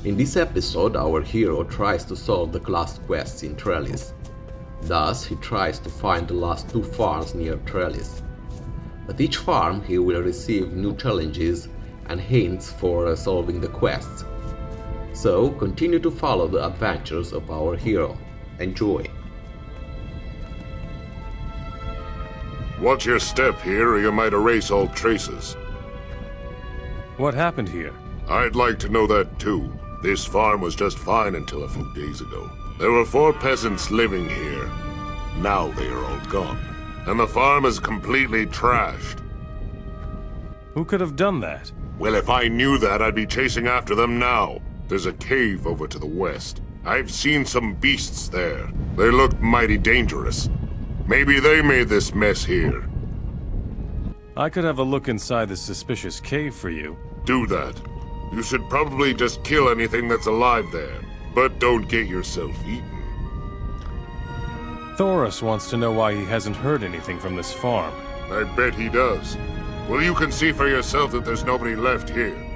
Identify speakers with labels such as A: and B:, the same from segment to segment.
A: In this episode, our hero tries to solve the last quests in Trelis. Thus, he tries to find the last 2 farms near Trelis. At each farm, he will receive new challenges and hints for solving the quests. So, continue to follow the adventures of our hero. Enjoy!
B: Watch your step here, or you might erase all traces.
C: What happened here?
B: I'd like to know that too. This farm was just fine until a few days ago. There were 4 peasants living here. Now they are all gone. And the farm is completely trashed.
C: Who could have done that?
B: Well, if I knew that, I'd be chasing after them now. There's a cave over to the west. I've seen some beasts there. They look mighty dangerous. Maybe they made this mess here.
C: I could have a look inside this suspicious cave for you.
B: Do that. You should probably just kill anything that's alive there. But don't get yourself eaten.
C: Thoros wants to know why he hasn't heard anything from this farm.
B: I bet he does. Well, you can see for yourself that there's nobody left here.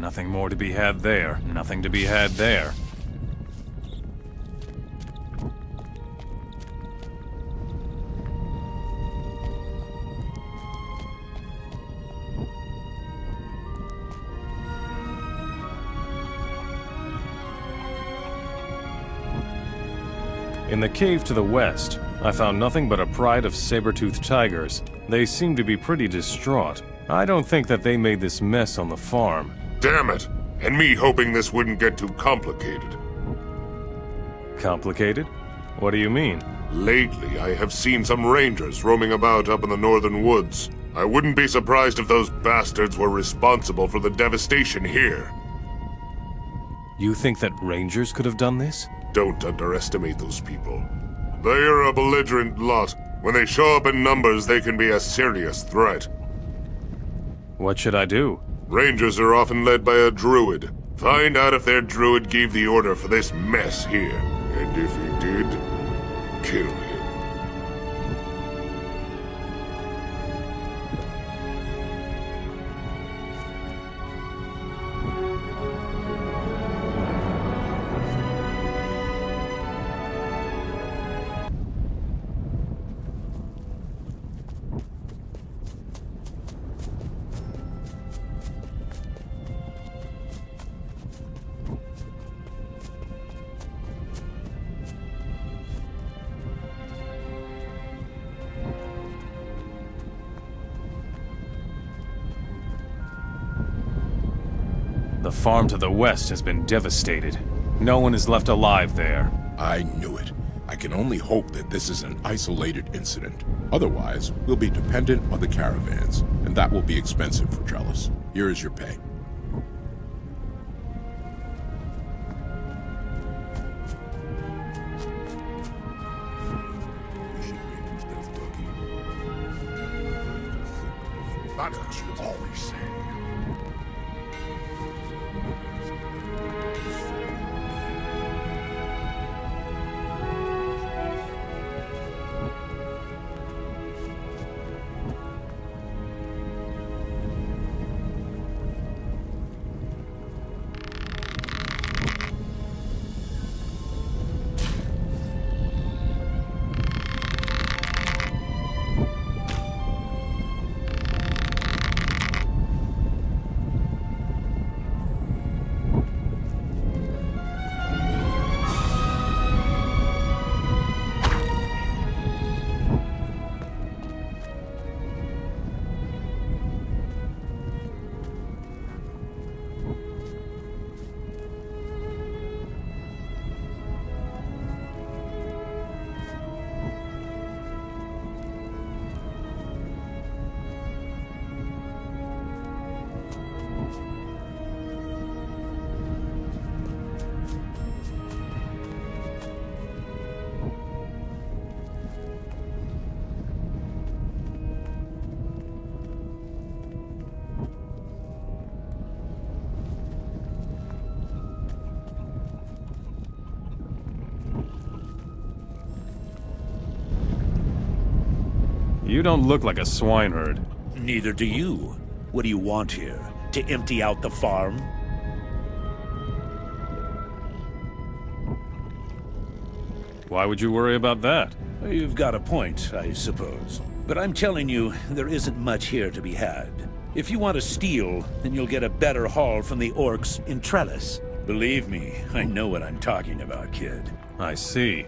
C: Nothing more to be had there. Nothing to be had there. In the cave to the west, I found nothing but a pride of saber-toothed tigers. They seem to be pretty distraught. I don't think that they made this mess on the farm.
B: Damn it! And me hoping this wouldn't get too complicated.
C: Complicated? What do you mean?
B: Lately, I have seen some rangers roaming about up in the northern woods. I wouldn't be surprised if those bastards were responsible for the devastation here.
C: You think that rangers could have done this?
B: Don't underestimate those people. They are a belligerent lot. When they show up in numbers, they can be a serious threat.
C: What should I do?
B: Rangers are often led by a druid. Find out if their druid gave the order for this mess here. And if he did, kill him.
C: The farm to the west has been devastated. No one is left alive there.
D: I knew it. I can only hope that this is an isolated incident. Otherwise, we'll be dependent on the caravans, and that will be expensive for Trelis. Here is your pay.
B: That's what you always say.
C: You don't look like a swineherd.
E: Neither do you. What do you want here? To empty out the farm?
C: Why would you worry about that?
E: You've got a point, I suppose. But I'm telling you, there isn't much here to be had. If you want to steal, then you'll get a better haul from the Orcs in Trelis. Believe me, I know what I'm talking about, kid.
C: I see.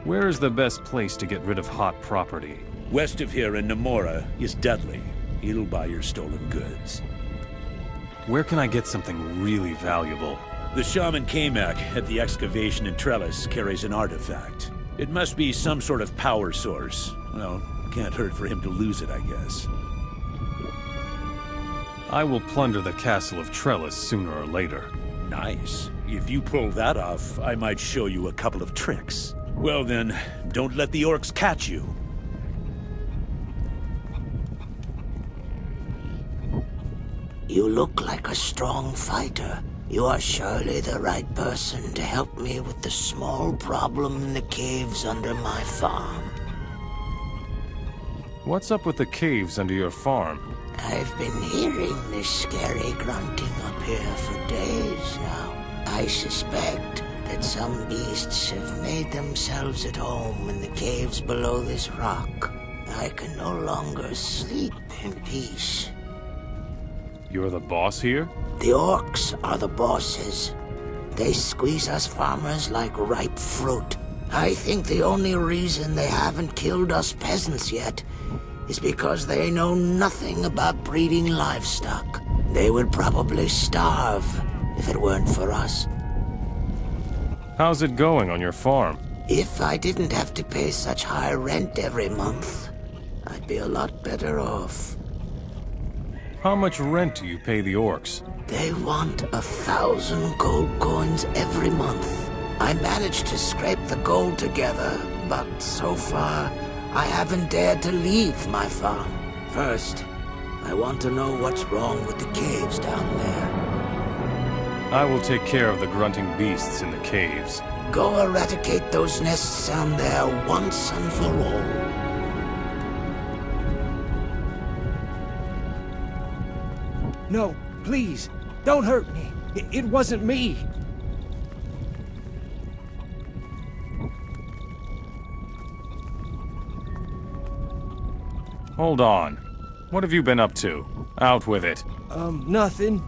C: Where is the best place to get rid of hot property?
E: West of here in Nemora is Dudley. He'll buy your stolen goods.
C: Where can I get something really valuable?
E: The shaman Kamak at the excavation in Trelis carries an artifact. It must be some sort of power source. Well, can't hurt for him to lose it, I guess.
C: I will plunder the castle of Trelis sooner or later.
E: Nice. If you pull that off, I might show you a couple of tricks. Well then, don't let the Orcs catch you.
F: You look like a strong fighter. You are surely the right person to help me with the small problem in the caves under my farm.
C: What's up with the caves under your farm?
F: I've been hearing this scary grunting up here for days now. I suspect that some beasts have made themselves at home in the caves below this rock. I can no longer sleep in peace.
C: You're the boss here?
F: The Orcs are the bosses. They squeeze us farmers like ripe fruit. I think the only reason they haven't killed us peasants yet is because they know nothing about breeding livestock. They would probably starve if it weren't for us.
C: How's it going on your farm?
F: If I didn't have to pay such high rent every month, I'd be a lot better off.
C: How much rent do you pay the Orcs?
F: They want 1,000 gold coins every month. I managed to scrape the gold together, but so far, I haven't dared to leave my farm. First, I want to know what's wrong with the caves down there.
C: I will take care of the grunting beasts in the caves.
F: Go eradicate those nests down there once and for all.
G: No, please, don't hurt me. It wasn't me.
C: Hold on. What have you been up to? Out with it.
G: Nothing.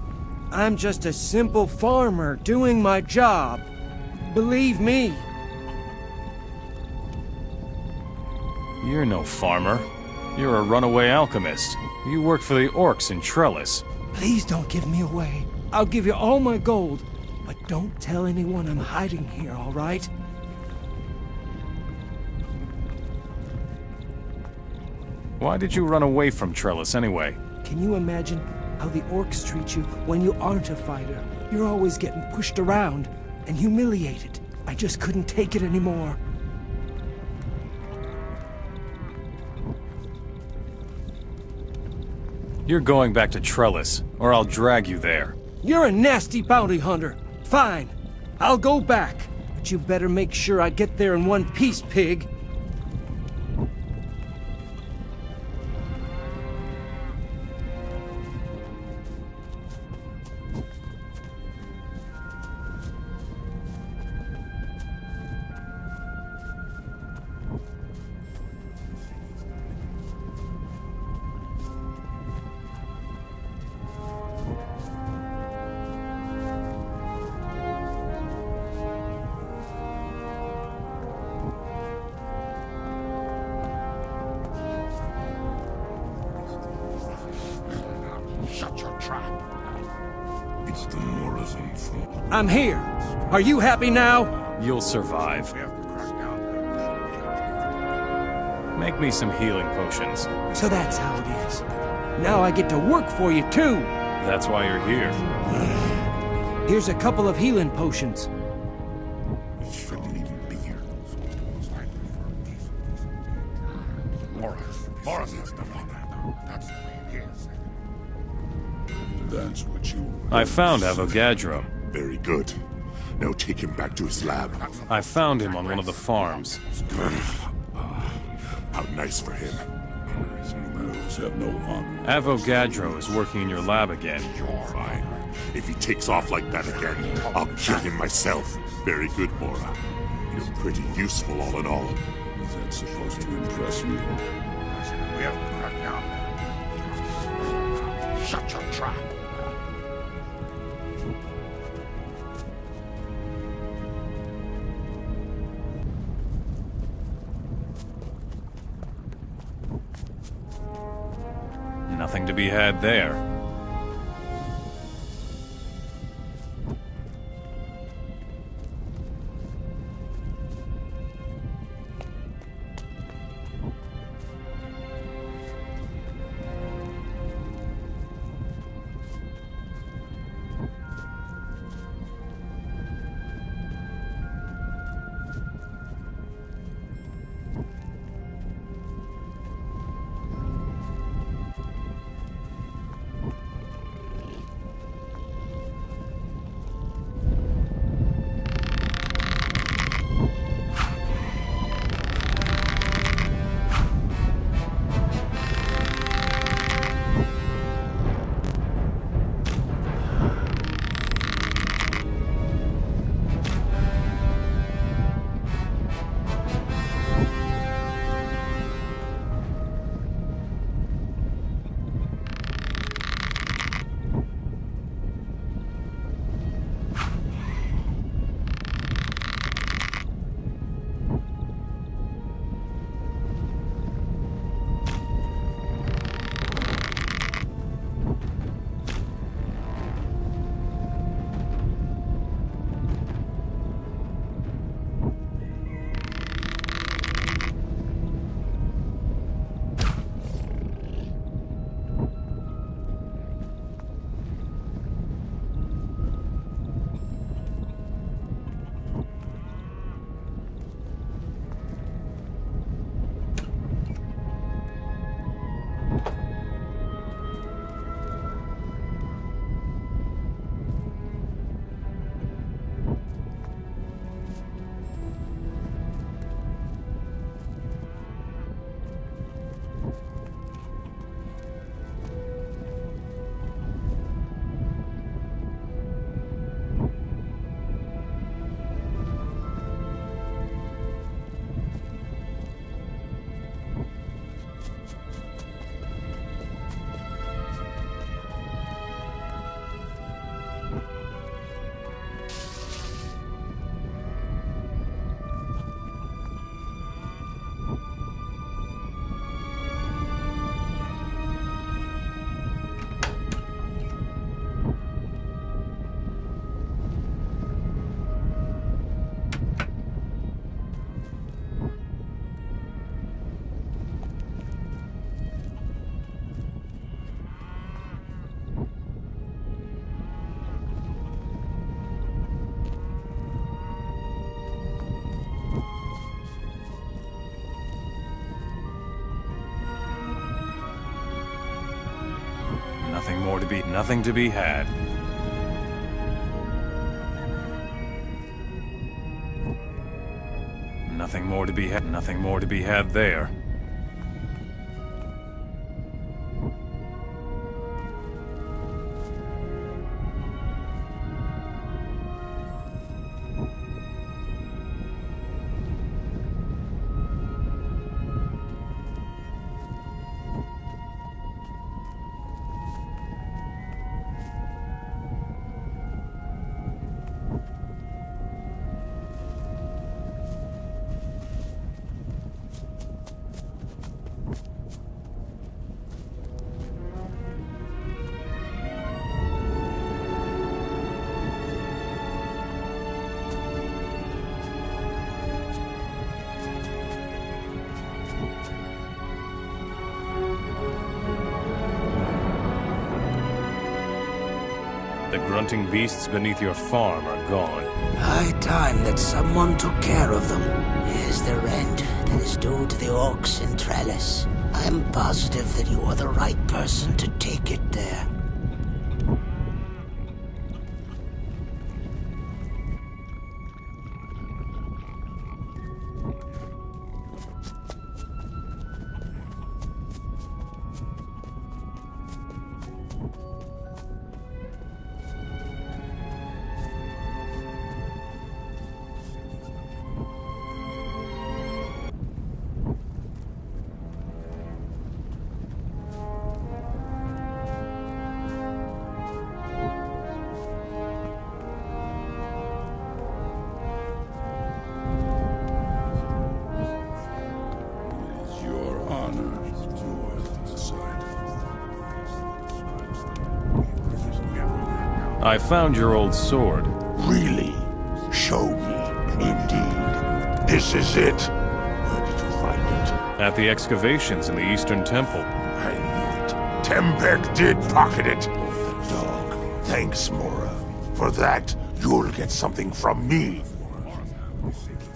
G: I'm just a simple farmer doing my job. Believe me.
C: You're no farmer. You're a runaway alchemist. You work for the Orcs in Trelis.
G: Please don't give me away. I'll give you all my gold. But don't tell anyone I'm hiding here, all right?
C: Why did you run away from Trelis anyway?
G: Can you imagine how the Orcs treat you when you aren't a fighter? You're always getting pushed around and humiliated. I just couldn't take it anymore.
C: You're going back to Trelis, or I'll drag you there.
G: You're a nasty bounty hunter. Fine. I'll go back. But you better make sure I get there in one piece, pig.
B: Shut your trap. It's the Morazan fault.
G: I'm here. Are you happy now?
C: You'll survive. Make me some healing potions.
G: So that's how it is. Now I get to work for you, too.
C: That's why you're here.
G: Here's a couple of healing potions.
B: Shouldn't even be here. Morazan's the one. That's the way it is. That's what you...
C: I found Avogadro.
B: Very good. Now take him back to his lab.
C: I found him on one of the farms.
B: How nice for him.
D: Have no honor.
C: Avogadro is working in your lab again.
B: Fine. If he takes off like that again, I'll kill him myself. Very good, Mora. You're pretty useful all in all.
D: Is that supposed to impress me?
B: We have to crack down. Shut your trap.
C: Nothing to be had there. nothing to be had. Nothing more to be had there. The grunting beasts beneath your farm are gone.
F: High time that someone took care of them. Here's the rent that is due to the Orcs in Trelis. I am positive that you are the right person to take it there.
C: I found your old sword.
H: Really? Show me. Indeed. This is it. Where did you find it?
C: At the excavations in the Eastern Temple.
H: I knew it. Tempek did pocket it. The dog. Thanks, Mora. For that, you'll get something from me.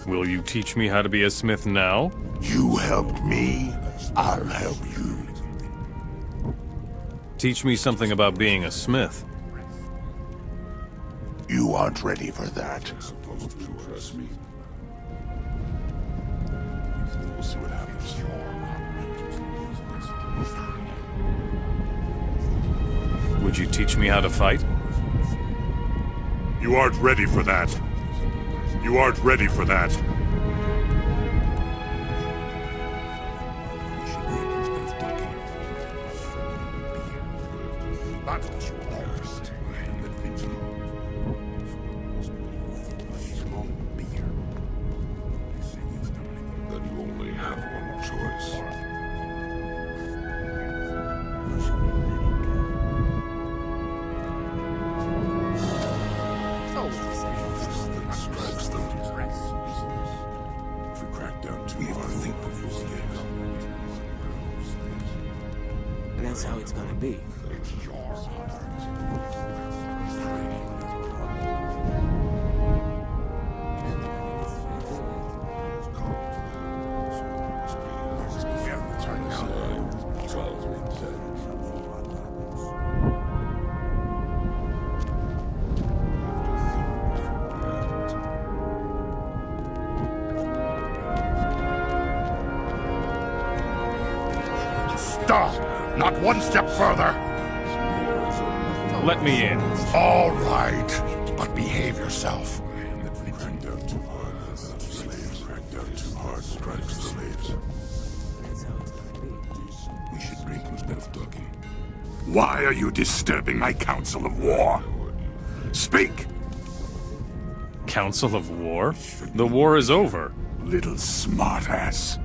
C: Will you teach me how to be a smith now?
H: You helped me, I'll help you.
C: Teach me something about being a smith.
H: You aren't ready for that. We'll see what happens.
C: Would you teach me how to fight?
B: You aren't ready for that. You aren't ready for that.
H: Then you only have one choice. If we crack down too hard, think of your slaves.
G: And that's how it's gonna be.
H: Stop! Not one step further!
C: Let me in.
H: All right, but behave yourself. Crack down too hard. Slaves. Crack down too hard. Strike the slaves. We should drink instead of talking. Why are you disturbing my council of war? Speak!
C: Council of War? The war is over.
H: Little smartass.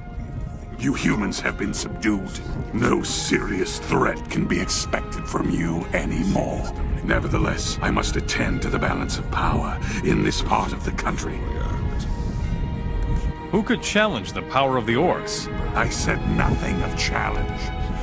H: You humans have been subdued. No serious threat can be expected from you anymore. Nevertheless, I must attend to the balance of power in this part of the country.
C: Who could challenge the power of the Orcs?
H: I said nothing of challenge.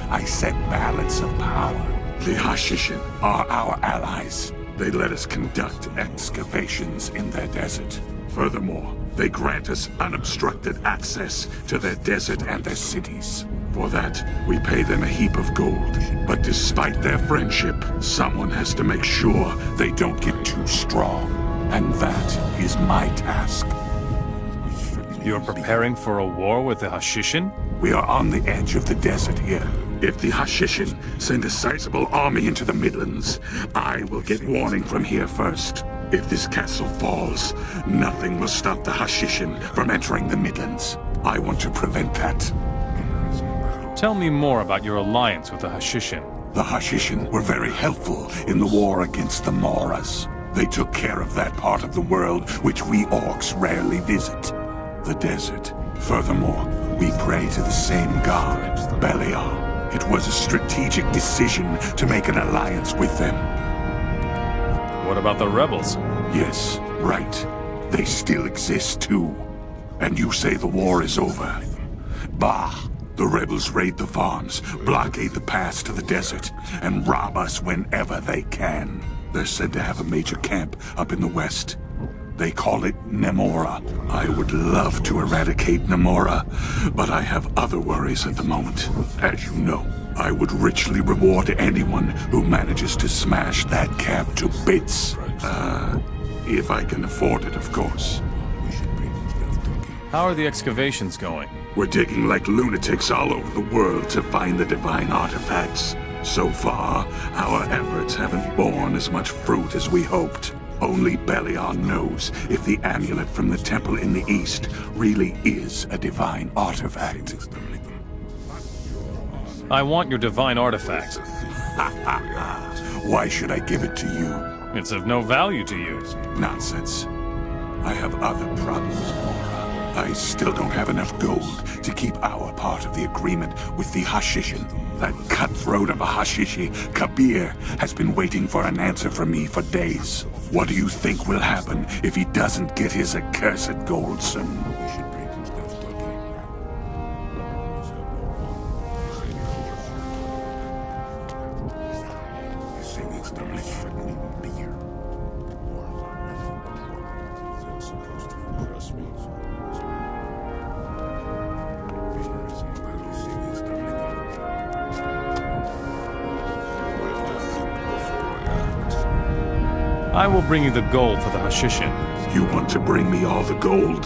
H: I said balance of power. The Hashishin are our allies. They let us conduct excavations in their desert. Furthermore, they grant us unobstructed access to their desert and their cities. For that, we pay them a heap of gold. But despite their friendship, someone has to make sure they don't get too strong. And that is my task.
C: You're preparing for a war with the Hashishin?
H: We are on the edge of the desert here. If the Hashishin send a sizable army into the Midlands, I will get warning from here first. If this castle falls, nothing will stop the Hashishin from entering the Midlands. I want to prevent that.
C: Tell me more about your alliance with the Hashishin.
H: The Hashishin were very helpful in the war against the Moras. They took care of that part of the world which we Orcs rarely visit, the desert. Furthermore, we pray to the same god, Belial. It was a strategic decision to make an alliance with them.
C: What about the rebels?
H: Yes, right. They still exist too. And you say the war is over. Bah! The rebels raid the farms, blockade the pass to the desert, and rob us whenever they can. They're said to have a major camp up in the west. They call it Nemora. I would love to eradicate Nemora, but I have other worries at the moment. As you know, I would richly reward anyone who manages to smash that camp to bits. If I can afford it, of course.
C: How are the excavations going?
H: We're digging like lunatics all over the world to find the divine artifacts. So far, our efforts haven't borne as much fruit as we hoped. Only Belial knows if the amulet from the temple in the east really is a divine artifact.
C: I want your divine artifact.
H: Why should I give it to you?
C: It's of no value to you.
H: Nonsense. I have other problems, Mora. I still don't have enough gold to keep our part of the agreement with the Hashishin. That cutthroat of a Hashishi, Kabir, has been waiting for an answer from me for days. What do you think will happen if he doesn't get his accursed gold soon?
C: I will bring you the gold for the Hashishin.
H: You want to bring me all the gold?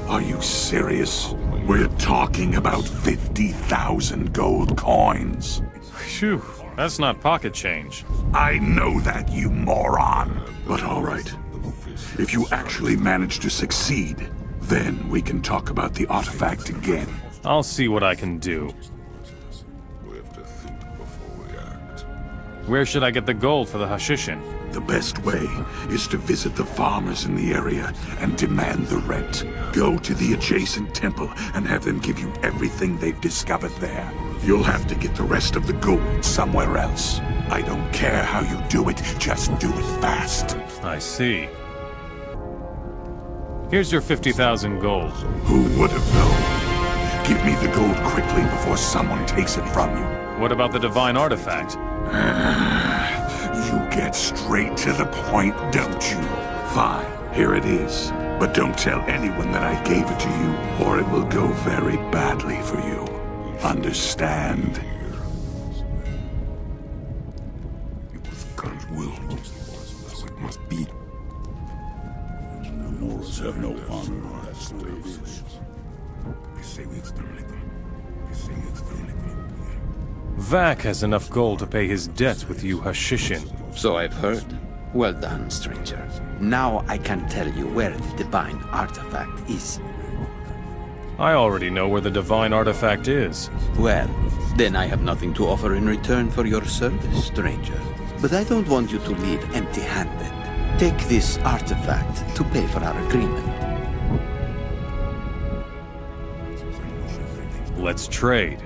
H: Are you serious? We're talking about 50,000 gold coins.
C: Phew, that's not pocket change.
H: I know that, you moron. But all right. If you actually manage to succeed, then we can talk about the artifact again.
C: I'll see what I can do. Where should I get the gold for the Hashishin?
H: The best way is to visit the farmers in the area and demand the rent. Go to the adjacent temple and have them give you everything they've discovered there. You'll have to get the rest of the gold somewhere else. I don't care how you do it, just do it fast.
C: I see. Here's your 50,000 gold.
H: Who would have known? Give me the gold quickly before someone takes it from you.
C: What about the divine artifact?
H: You get straight to the point, don't you? Fine, here it is. But don't tell anyone that I gave it to you, or it will go very badly for you. Understand?
D: It was God's will. So it must be. The Moras have no honor. That's the way it is. They say we exterminate them. They say we exterminate them.
C: Vac has enough gold to pay his debts with you Hashishin.
I: So I've heard. Well done, stranger. Now I can tell you where the divine artifact is.
C: I already know where the divine artifact is.
I: Well, then I have nothing to offer in return for your service, stranger. But I don't want you to leave empty-handed. Take this artifact to pay for our agreement.
C: Let's trade.